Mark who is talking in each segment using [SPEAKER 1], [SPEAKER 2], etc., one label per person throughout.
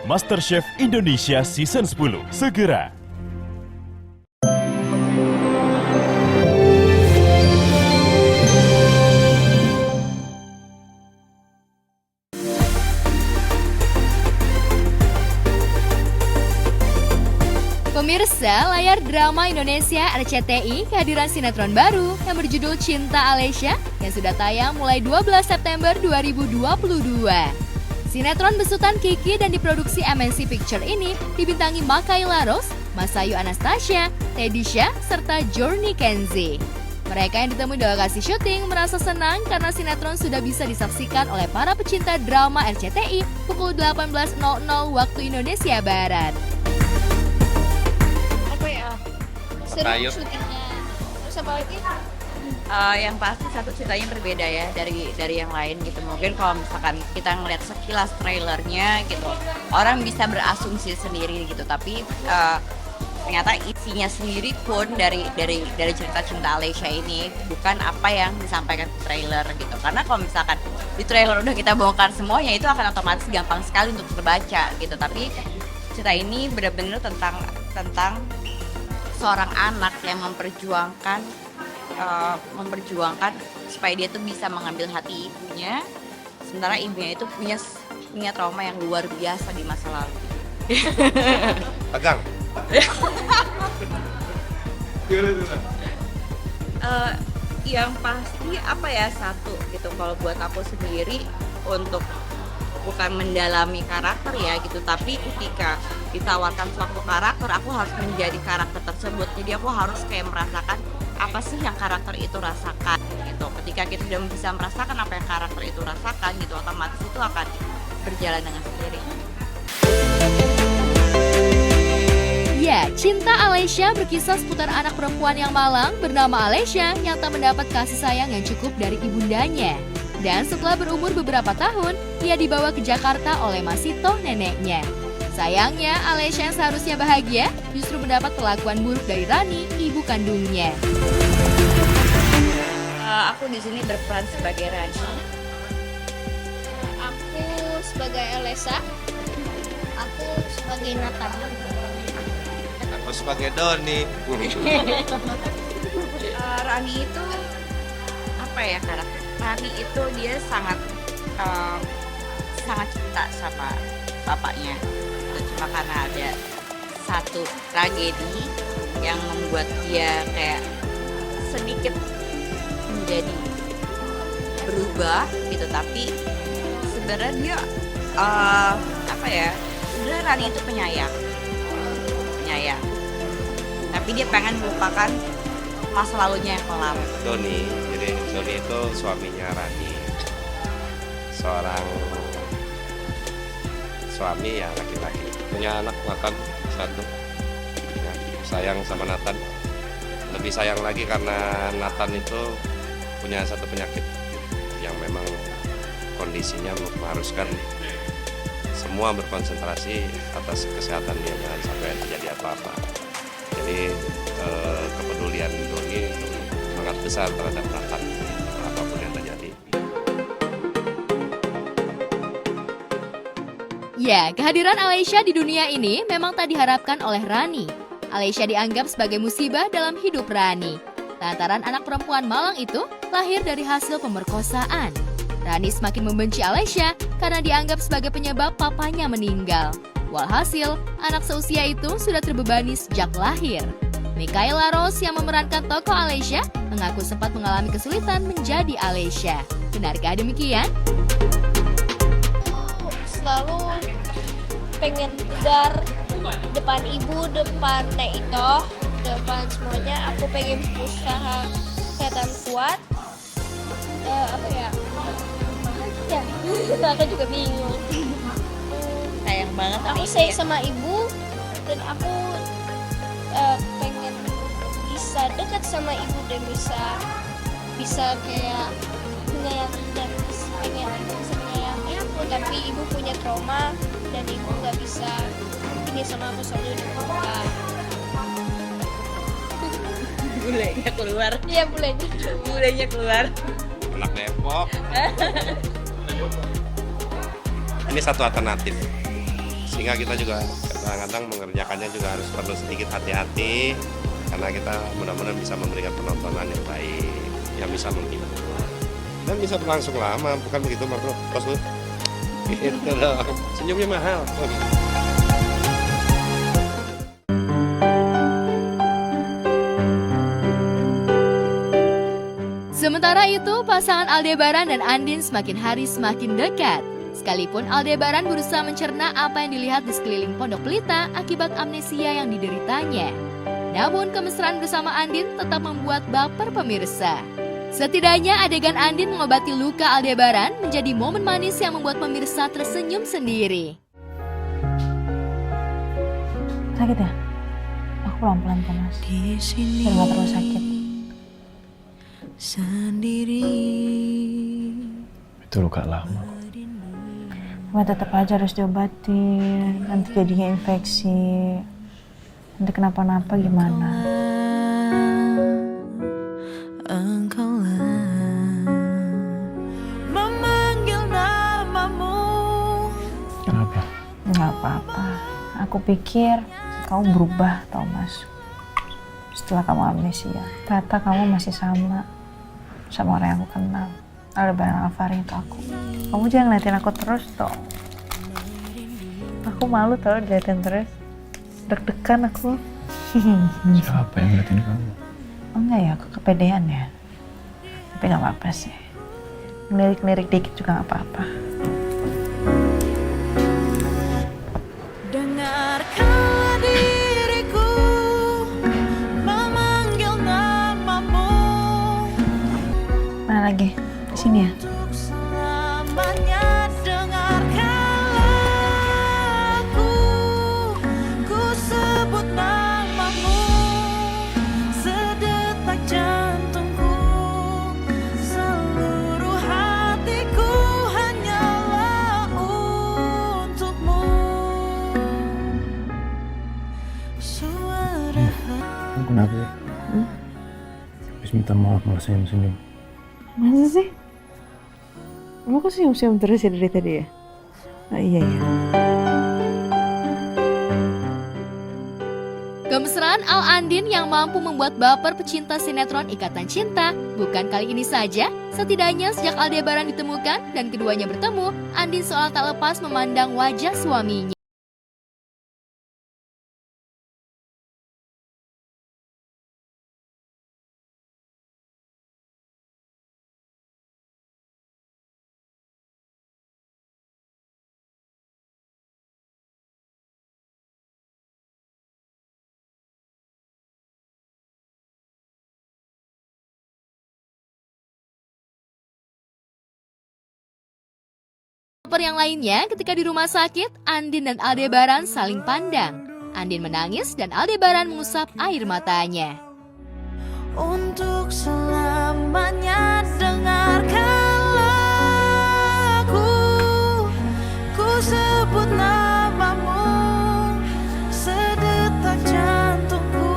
[SPEAKER 1] MasterChef Indonesia Season 10 segera.
[SPEAKER 2] Pemirsa, layar drama Indonesia RCTI kehadiran sinetron baru yang berjudul Cinta Alesya yang sudah tayang mulai 12 September 2022. Sinetron besutan Kiki dan diproduksi MNC Picture ini dibintangi Makaila Rose, Masayu Anastasia, Tedisha, serta Journey Kenzie. Mereka yang ditemui di lokasi syuting merasa senang karena sinetron sudah bisa disaksikan oleh para pecinta drama RCTI pukul 18.00 waktu Indonesia Barat.
[SPEAKER 3] Seru
[SPEAKER 4] syutingnya. Terus apa lagi?
[SPEAKER 3] Yang pasti satu ceritanya berbeda ya dari yang lain gitu. Mungkin kalau misalkan kita ngeliat sekilas trailernya gitu, orang bisa berasumsi sendiri gitu. Tapi ternyata isinya sendiri pun dari cerita Cinta Alesya ini bukan apa yang disampaikan di trailer gitu. Karena kalau misalkan di trailer udah kita bongkar semuanya, itu akan otomatis gampang sekali untuk terbaca gitu. Tapi cerita ini benar-benar tentang seorang anak yang memperjuangkan supaya dia tuh bisa mengambil hati ibunya, sementara ibunya itu punya trauma yang luar biasa di masa lalu.
[SPEAKER 5] Tegang.
[SPEAKER 3] Yang pasti apa ya, satu gitu kalau buat aku sendiri, untuk bukan mendalami karakter ya gitu, tapi ketika ditawarkan suatu karakter, aku harus menjadi karakter tersebut. Jadi aku harus kayak merasakan apa sih yang karakter itu rasakan gitu. Ketika kita sudah bisa merasakan apa yang karakter itu rasakan gitu, otomatis itu akan berjalan dengan sendiri.
[SPEAKER 2] Ya, Cinta Alesya berkisah seputar anak perempuan yang malang bernama Alesya yang tak mendapat kasih sayang yang cukup dari ibundanya. Dan setelah berumur beberapa tahun, ia dibawa ke Jakarta oleh Masito, neneknya. Sayangnya, Alesya yang seharusnya bahagia justru mendapat perlakuan buruk dari Rani, ibu kandungnya.
[SPEAKER 3] Aku di sini berperan sebagai Rani.
[SPEAKER 4] Aku sebagai Alesya. Aku sebagai Nathan.
[SPEAKER 5] Aku sebagai Doni.
[SPEAKER 3] Rani itu apa ya karakter? Rani itu dia sangat cinta sama bapaknya. Cuma karena ada satu tragedi yang membuat dia kayak sedikit menjadi berubah gitu. Tapi sebenarnya dia sebenarnya Rani itu penyayang. Tapi dia pengen melupakan masa lalunya yang kelam.
[SPEAKER 5] Doni. Jadi Doni itu suaminya Rani. Seorang suami ya laki-laki. Punya anak Nathan satu. Ya, sayang sama Nathan. Lebih sayang lagi karena Nathan itu punya satu penyakit yang memang kondisinya mengharuskan semua berkonsentrasi atas kesehatan dia, jangan sampai terjadi apa-apa. Jadi kepedulian Doni sangat besar terhadap Nathan apapun yang terjadi.
[SPEAKER 2] Ya, kehadiran Alesya di dunia ini memang tak diharapkan oleh Rani. Alesya dianggap sebagai musibah dalam hidup Rani. Lantaran anak perempuan malang itu lahir dari hasil pemerkosaan. Rani semakin membenci Alesya karena dianggap sebagai penyebab papanya meninggal. Walhasil, anak seusia itu sudah terbebani sejak lahir. Makaila Rose yang memerankan tokoh Alesya mengaku sempat mengalami kesulitan menjadi Alesya. Benarkah demikian?
[SPEAKER 4] Selalu pengen tegar depan ibu, depan Nek Ito, depan semuanya. Aku pengen berusaha kelihatan kuat. Aku juga bingung.
[SPEAKER 3] Sayang banget
[SPEAKER 4] Aku sayang sama ibu dan aku pengen bisa dekat sama ibu dan bisa kayak menyayangi dan pengen ibu bisa menyayangi aku, tapi ibu punya trauma dan ibu nggak bisa ini sama aku selalu di rumah.
[SPEAKER 3] Bulenya keluar.
[SPEAKER 4] Iya, bulenya.
[SPEAKER 3] Bulenya keluar.
[SPEAKER 5] Anak Depok. Ini satu alternatif. sehingga kita juga kadang-kadang mengerjakannya juga harus perlu sedikit hati-hati karena kita mudah-mudahan bisa memberikan penontonan yang baik, yang bisa menghibur dan bisa berlangsung lama, bukan begitu Mas Bro? Bos lu? Gitu dong, senyumnya mahal.
[SPEAKER 2] Sementara itu, pasangan Aldebaran dan Andin semakin hari semakin dekat. Sekalipun Aldebaran berusaha mencerna apa yang dilihat di sekeliling Pondok Pelita akibat amnesia yang dideritanya. Namun kemesraan bersama Andin tetap membuat baper pemirsa. Setidaknya adegan Andin mengobati luka Aldebaran menjadi momen manis yang membuat pemirsa tersenyum sendiri.
[SPEAKER 6] Sakit ya? Aku pelan-pelan kok Mas, biar gak terlalu sakit.
[SPEAKER 7] Itu luka lama.
[SPEAKER 6] Cuma tetap aja harus diobatin, nanti jadinya infeksi. Nanti kenapa-napa gimana?
[SPEAKER 7] Kenapa?
[SPEAKER 6] Nggak apa-apa. Aku pikir kamu berubah, tau Mas. Setelah kamu amnesia, ternyata kamu masih sama orang yang aku kenal. Aldebaran Alfari itu aku. Kamu jangan ngeliatin aku terus dong. Aku malu tau diliatin terus. Deg-degan aku.
[SPEAKER 7] Siapa yang ngeliatin kamu?
[SPEAKER 6] Oh enggak ya, aku kepedean ya. Tapi nggak apa-apa sih. Ngelirik-ngelirik dikit juga nggak apa-apa.
[SPEAKER 8] Dengarkanlah diriku memanggil namamu.
[SPEAKER 6] Mana lagi? Di sini ya?
[SPEAKER 8] Untuk selamanya dengarkanlah aku. Ku sebut namamu. Sedetak jantungku, seluruh hatiku hanyalah untukmu. Suara
[SPEAKER 7] Kamu kenapa ya? Habis minta maaf malah senyum-senyum.
[SPEAKER 6] Masa sih? Kamu kok senyum-senyum terus ya dari tadi ya? Oh iya ya.
[SPEAKER 2] Kemesraan Al Andin yang mampu membuat baper pecinta sinetron Ikatan Cinta bukan kali ini saja. Setidaknya sejak Aldebaran ditemukan dan keduanya bertemu, Andin seolah tak lepas memandang wajah suaminya. Baper yang lainnya ketika di rumah sakit, Andin dan Aldebaran saling pandang. Andin menangis dan Aldebaran mengusap air matanya.
[SPEAKER 8] untuk selamanya dengarkanlah aku. Ku sebut namamu, sedetak jantungku,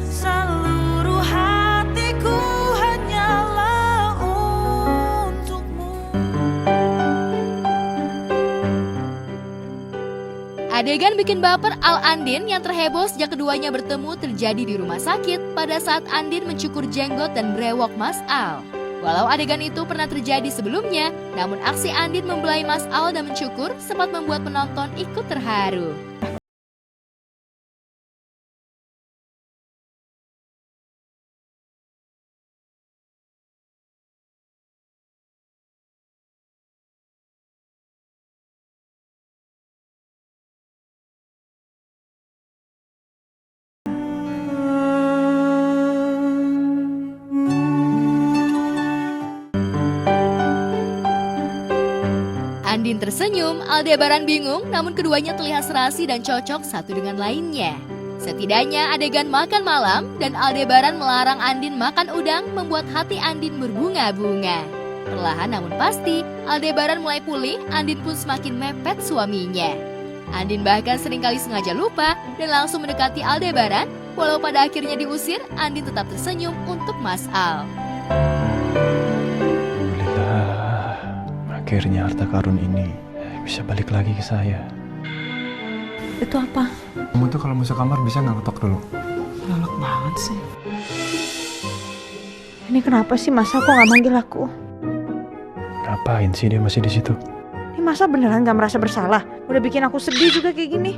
[SPEAKER 8] seluruh hatiku hanyalah untukmu.
[SPEAKER 2] Adegan bikin baper Al Andin yang terheboh sejak keduanya bertemu terjadi di rumah sakit pada saat Andin mencukur jenggot dan brewok Mas Al. Walau adegan itu pernah terjadi sebelumnya, namun aksi Andin membelai Mas Al dan mencukur sempat membuat penonton ikut terharu. Andin tersenyum, Aldebaran bingung, namun keduanya terlihat serasi dan cocok satu dengan lainnya. Setidaknya adegan makan malam dan Aldebaran melarang Andin makan udang membuat hati Andin berbunga-bunga. Perlahan namun pasti, Aldebaran mulai pulih, Andin pun semakin mepet suaminya. Andin bahkan seringkali sengaja lupa dan langsung mendekati Aldebaran, walau pada akhirnya diusir, Andin tetap tersenyum untuk Mas Al.
[SPEAKER 7] Alhamdulillah, akhirnya harta karun ini bisa balik lagi ke saya.
[SPEAKER 6] Itu apa?
[SPEAKER 7] Kamu tuh kalau masuk kamar bisa nggak ketok dulu?
[SPEAKER 6] Galak banget sih. Ini kenapa sih Masa kok nggak manggil aku?
[SPEAKER 7] Ngapain sih dia masih di situ?
[SPEAKER 6] Ini Masa beneran nggak merasa bersalah? Udah bikin aku sedih juga kayak gini.